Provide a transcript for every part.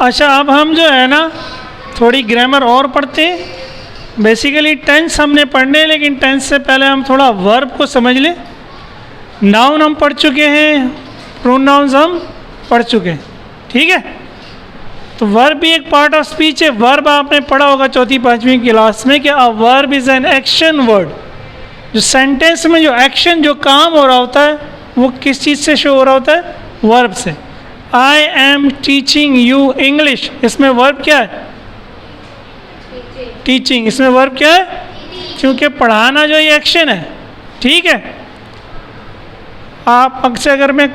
अच्छा, अब हम जो है ना थोड़ी ग्रामर और पढ़ते हैं। बेसिकली टेंस हमने पढ़ने हैं, लेकिन टेंस से पहले हम थोड़ा वर्ब को समझ लें। नाउन हम पढ़ चुके हैं, प्रोनाउंस हम पढ़ चुके हैं, ठीक है। तो वर्ब भी एक पार्ट ऑफ स्पीच है। वर्ब आपने पढ़ा होगा चौथी पाँचवीं क्लास में कि a verb is an action word. जो सेंटेंस में जो एक्शन, जो काम हो रहा होता है, वो किस चीज़ से शो हो रहा होता है? वर्ब से। I am teaching you English, इसमें वर्ब क्या है? टीचिंग। इसमें वर्ब क्या है? क्योंकि पढ़ाना जो ये एक्शन है, ठीक है। आप अक्सर अगर मैं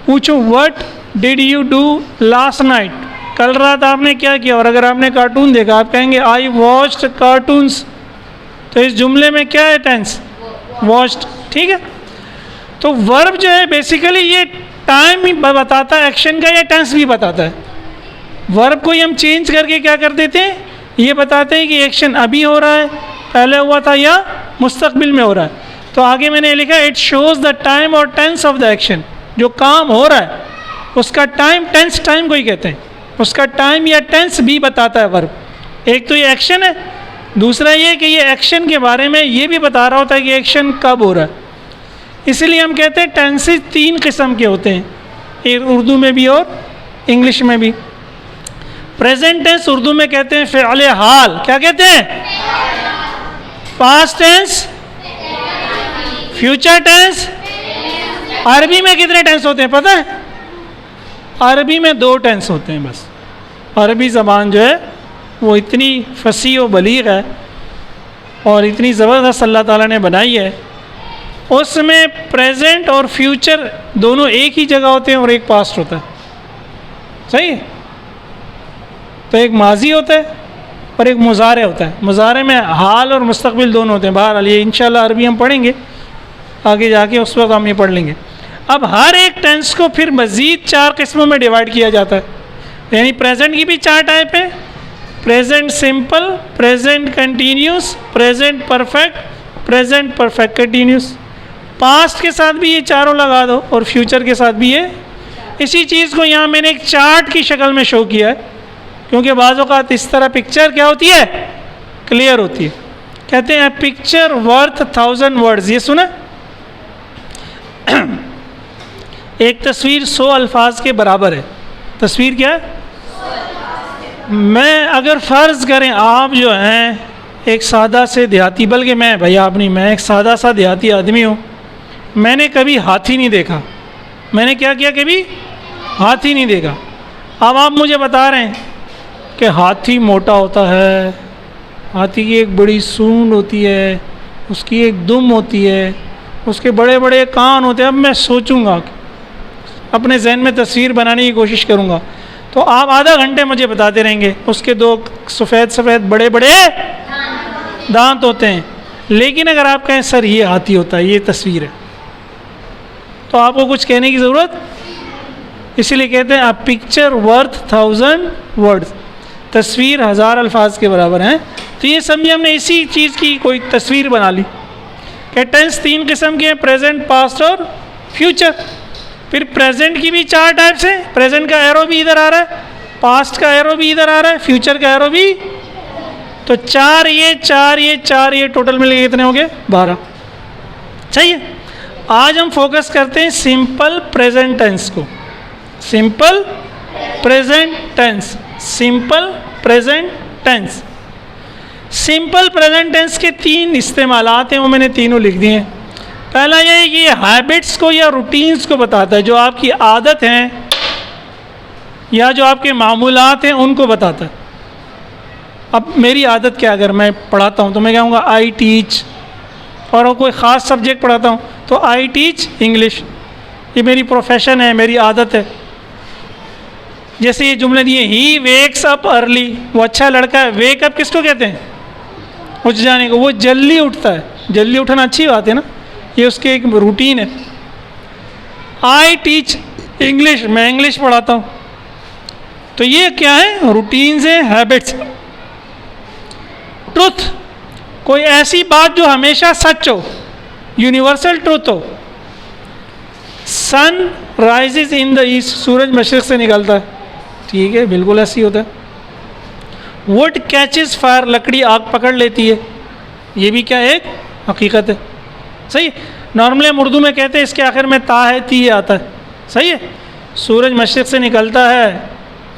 पूछूं what did you do last night, कल रात आपने क्या किया, और अगर आपने कार्टून देखा आप कहेंगे आई वॉच्ड कार्टून्स। तो इस जुमले में क्या है? टेंस, वॉच्ड, ठीक है। तो वर्ब जो है बेसिकली ये टाइम ही बताता है एक्शन का, या टेंस भी बताता है। वर्ब को ही हम चेंज करके क्या कर देते हैं, ये बताते हैं कि एक्शन अभी हो रहा है, पहले हुआ था, या मुस्तकबिल में हो रहा है। तो आगे मैंने लिखा इट शोज़ द टाइम और टेंस ऑफ द एक्शन। जो काम हो रहा है उसका टाइम, टेंस टाइम को ही कहते हैं, उसका टाइम या टेंस भी बताता है वर्ब। एक तो ये एक्शन है, दूसरा ये कि ये एक्शन के बारे में ये भी बता रहा होता है कि एक्शन कब हो रहा है। इसलिए हम कहते हैं टेंसेस 3 किस्म के होते हैं, एक उर्दू में भी और इंग्लिश में भी। प्रेजेंट टेंस उर्दू में कहते हैं फ़िअल हाल, क्या कहते हैं? Past tense, future tense. Arabi में कितने टेंस होते हैं पता है? अरबी में 2 टेंस होते हैं बस। अरबी ज़बान जो है वो इतनी फसी व बलीग है और इतनी ज़बरदस्त अल्लाह ताला ने बनाई है, उसमें प्रेजेंट और फ्यूचर दोनों एक ही जगह होते हैं और एक पास्ट होता है, सही है। तो एक माजी होता है और एक मुज़ारे होता है। मुज़ारे में हाल और मुस्तकबिल दोनों होते हैं। बहरहाल ये इंशाल्लाह अरबी हम पढ़ेंगे आगे जाके, उस वक्त हम ये पढ़ लेंगे। अब हर एक टेंस को फिर मज़ीद 4 किस्मों में डिवाइड किया जाता है। यानी प्रेजेंट की भी 4 टाइप है, present simple, present continuous, present perfect, present perfect continuous. Past के साथ भी ये चारों लगा दो और फ्यूचर के साथ भी ये। इसी चीज़ को यहाँ मैंने एक चार्ट की शक्ल में शो किया है, क्योंकि बाज़ औक़ात इस तरह पिक्चर क्या होती है? क्लियर होती है। कहते हैं पिक्चर वर्थ 1000 वर्ड्स। ये सुना? एक तस्वीर 100 अल्फाज के बराबर है। तस्वीर क्या है? मैं अगर फ़र्ज़ करें आप जो हैं एक सादा से देहाती, बल्कि मैं भैया आप नहीं, मैं एक सादा सा देहाती आदमी हूँ, मैंने कभी हाथी नहीं देखा। मैंने क्या किया? कभी हाथी नहीं देखा। अब आप मुझे बता रहे हैं कि हाथी मोटा होता है, हाथी की एक बड़ी सूंड होती है, उसकी एक दुम होती है, उसके बड़े बड़े कान होते हैं। अब मैं सोचूंगा, अपने जहन में तस्वीर बनाने की कोशिश करूंगा, तो आप आधा घंटे मुझे बताते रहेंगे उसके 2 सफ़ेद सफ़ेद बड़े बड़े दांत होते हैं। लेकिन अगर आप कहें सर ये हाथी होता है, ये तस्वीर है, तो आपको कुछ कहने की ज़रूरत। इसीलिए कहते हैं अ पिक्चर वर्थ 1000 वर्ड्स। तस्वीर 1000 अल्फाज के बराबर हैं। तो ये समझिए हमने इसी चीज़ की कोई तस्वीर बना ली कि टेंस 3 किस्म के हैं, प्रेजेंट, पास्ट और फ्यूचर। फिर प्रेजेंट की भी 4 टाइप्स हैं। प्रेजेंट का एरो भी इधर आ रहा है, पास्ट का एरो भी इधर आ रहा है, फ्यूचर का एरो भी। तो 4 ये 4 ये 4 ये टोटल मिलके कितने हो गए? 12। चाहिए। आज हम फोकस करते हैं सिंपल प्रेजेंट टेंस को। Simple present tense, simple present tense. Simple present tense के 3 इस्तेमालात हैं, वो मैंने तीनों लिख दिए हैं। पहला ये है कि ये हैबिट्स को या रूटीन्स को बताता है, जो आपकी आदत हैं या जो आपके मामूलात हैं उनको बताता है। अब मेरी आदत क्या, अगर मैं पढ़ाता हूँ तो मैं कहूँगा आई टीच, और कोई ख़ास सब्जेक्ट पढ़ाता हूँ तो आई टीच इंग्लिश। ये मेरी प्रोफेशन है, मेरी आदत है। जैसे ये जुमले दिए, ही वेक्स अप अर्ली, वो अच्छा लड़का है। वेक अप किसको कहते हैं? उठ जाने को, वो जल्दी उठता है। जल्दी उठना अच्छी बात है ना, ये उसकी एक रूटीन है। आई टीच इंग्लिश, मैं इंग्लिश पढ़ाता हूँ। तो ये क्या है? रूटीन्स हैं, हैबिट्स। ट्रुथ, कोई ऐसी बात जो हमेशा सच हो, यूनिवर्सल ट्रुथ हो। Sun rises in the east, सूरज मशरिक़ से निकलता है, ठीक है, बिल्कुल ऐसे ही होता है। वुड कैचेस फायर, लकड़ी आग पकड़ लेती है, ये भी क्या एक हकीकत है। सही है। नॉर्मली हम उर्दू में कहते हैं इसके आखिर में ता है, ती आता है। सही है। सूरज मशरिक़ से निकलता है,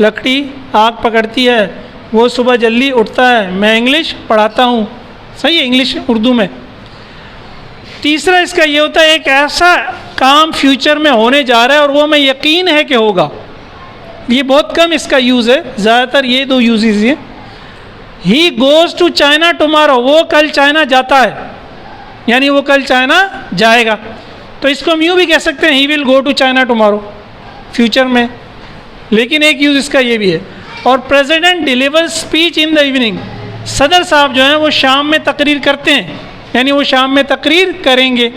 लकड़ी आग पकड़ती है, वो सुबह जल्दी उठता है, मैं इंग्लिश पढ़ाता हूँ। सही है, इंग्लिश उर्दू में। तीसरा इसका ये होता है एक ऐसा काम फ्यूचर में होने जा रहा है और वो हमें यकीन है कि होगा। ये बहुत कम इसका यूज़ है, ज़्यादातर ये दो यूजेस हैं। He goes to China tomorrow, वो कल चाइना जाता है, यानी वो कल चाइना जाएगा। तो इसको हम यूँ भी कह सकते हैं, he will go to China tomorrow, future में। लेकिन एक यूज़ इसका ये भी है। और president deliver speech in the evening, सदर साहब जो हैं वो शाम में तकरीर करते हैं, यानी वो शाम में तकरीर करेंगे।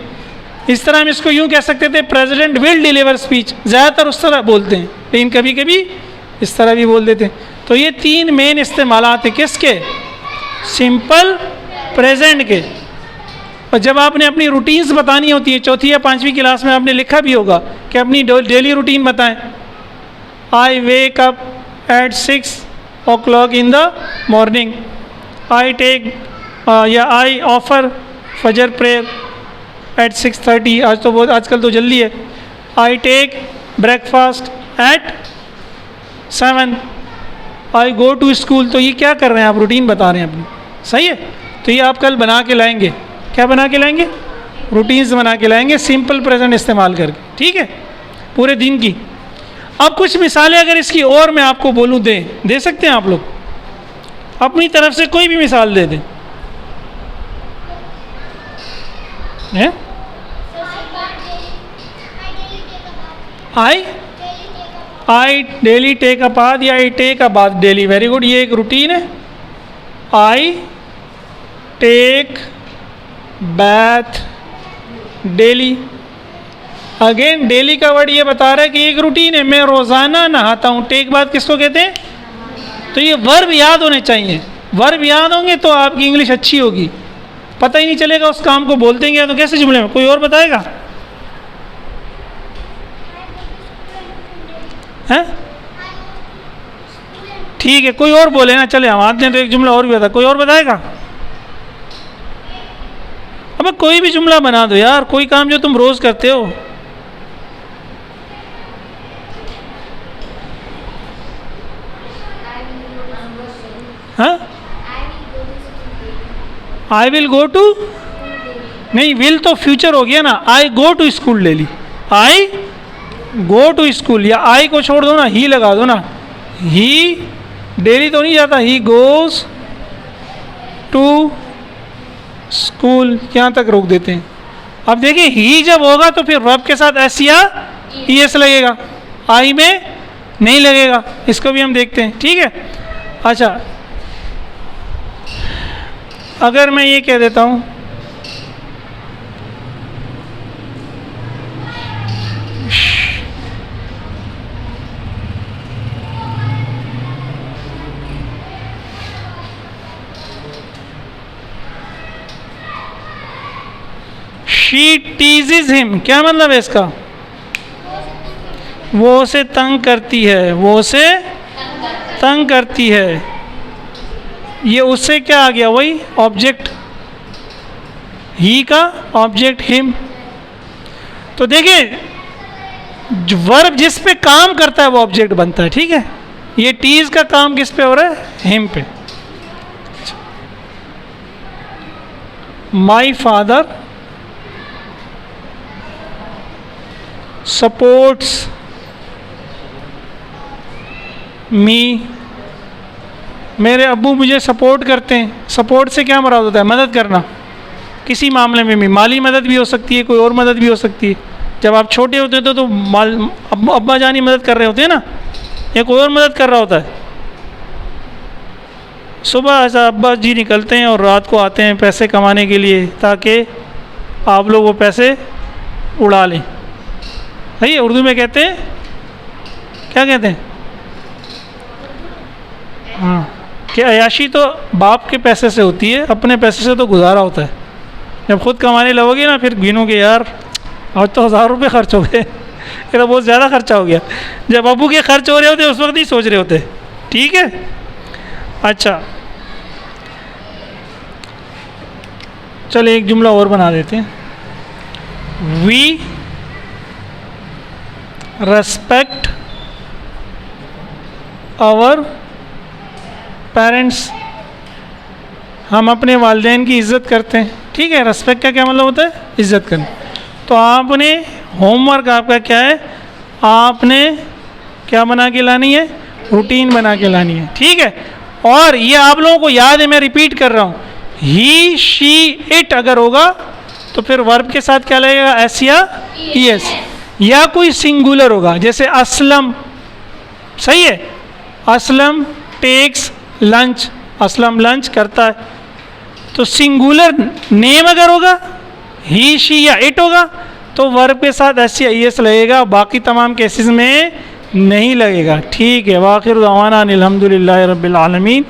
इस तरह हम इसको यूँ कह सकते थे, प्रेसिडेंट विल डिलीवर स्पीच, ज़्यादातर उस तरह बोलते हैं, लेकिन कभी कभी इस तरह भी बोल देते हैं। तो ये तीन मेन इस्तेमालात हैं किसके, सिंपल प्रेजेंट के। और जब आपने अपनी रूटीन्स बतानी होती है, चौथी या पाँचवीं क्लास में आपने लिखा भी होगा कि अपनी डेली रूटीन बताएं। I wake up at 6 o'clock in the morning, I take या आई ऑफर फजर प्रेयर एट 6:30, आज तो बहुत आजकल तो जल्दी है। I take breakfast at 7, I go to school. तो ये क्या कर रहे हैं आप, रूटीन बता रहे हैं अपनी। सही है। तो ये आप कल बना के लाएंगे, क्या बना के लाएंगे, रूटीन्स बना के लाएंगे सिंपल प्रेजेंट इस्तेमाल करके। ठीक है, पूरे दिन की। अब कुछ मिसालें अगर इसकी और मैं आपको बोलूँ, दे सकते हैं आप लोग, अपनी तरफ से कोई भी मिसाल दे दें। हैं? I daily take a bath या I take a bath daily, very good, ये एक रूटीन है। I take bath daily. Again daily का वर्ड ये बता रहा है कि एक रूटीन है, मैं रोज़ाना नहाता हूँ। टेक बाथ किसको कहते हैं? तो ये वर्ब याद होने चाहिए। वर्ब याद होंगे तो आपकी इंग्लिश अच्छी होगी। पता ही नहीं चलेगा उस काम को बोलते हैं तो कैसे जुमले में। कोई और बताएगा? हैं? ठीक है, कोई और बोले ना, चले हम आते हैं तो एक जुमला और भी बता। कोई और बताएगा? अब कोई भी जुमला बना दो यार, कोई काम जो तुम रोज करते हो। हाँ, I will go to, no will तो फ्यूचर हो गया ना। I go to school daily, I go to school, या आई को छोड़ दो ना, ही लगा दो ना। ही डेली तो नहीं जाता, ही गोज टू स्कूल, यहाँ तक रोक देते हैं। अब देखिए ही जब होगा तो फिर वर्ब के साथ एस या ई एस लगेगा, आई में नहीं लगेगा। इसको भी हम देखते हैं। ठीक है। अच्छा, अगर मैं ये कह देता हूँ शी टीजेस हिम, क्या मतलब है इसका? वो उसे तंग करती है, वो उसे तंग करती है। ये उससे क्या आ गया? वही ऑब्जेक्ट, ही का ऑब्जेक्ट हिम। तो देखिए वर्ब जिस पे काम करता है वो ऑब्जेक्ट बनता है। ठीक है। ये टीज का काम किस पे हो रहा है? Him pay. My father supports मी, मेरे अब्बू मुझे सपोर्ट करते हैं। सपोर्ट से क्या मुराद होता है? मदद करना। किसी मामले में भी माली मदद भी हो सकती है, कोई और मदद भी हो सकती है। जब आप छोटे होते हैं तो अब्बा जान ही मदद कर रहे होते हैं ना, या कोई और मदद कर रहा होता है। सुबह ऐसा अब्बा जी निकलते हैं और रात को आते हैं पैसे कमाने के लिए, ताकि आप लोग वो पैसे उड़ा लें। है ये उर्दू में कहते हैं, क्या कहते हैं? हाँ, कि अयाशी तो बाप के पैसे से होती है, अपने पैसे से तो गुजारा होता है। जब खुद कमाने लगोगे ना फिर गिनोगे यार आज तो 1000 रुपये खर्च हो गए। ये तो बहुत ज़्यादा खर्चा हो गया। जब अबू के खर्च हो रहे होते उस वक्त नहीं सोच रहे होते। ठीक है, अच्छा चलो एक जुमला और बना देते हैं। वी रेस्पेक्ट आवर पेरेंट्स, हम अपने वालिदैन की इज़्ज़त करते हैं। ठीक है, रेस्पेक्ट का क्या मतलब होता है? इज़्ज़त करना। तो आपने होमवर्क आपका क्या है, आपने क्या बना के लानी है? रूटीन बना के लानी है। ठीक है, और ये आप लोगों को याद है, मैं रिपीट कर रहा हूँ, ही शी इट अगर होगा तो फिर वर्ब के साथ क्या लगेगा? एस या ईएस, या कोई सिंगुलर होगा, जैसे असलम। सही है, Aslam takes lunch, Aslam lunch करता है। तो सिंगुलर नेम अगर होगा, ही शी या इट होगा, तो वर्ब के साथ एस या ईएस लगेगा, बाकी तमाम केसेस में नहीं लगेगा। ठीक है, वाखिर दावाना अनिल हम्दुलिल्लाहि रब्बिल आलमीन।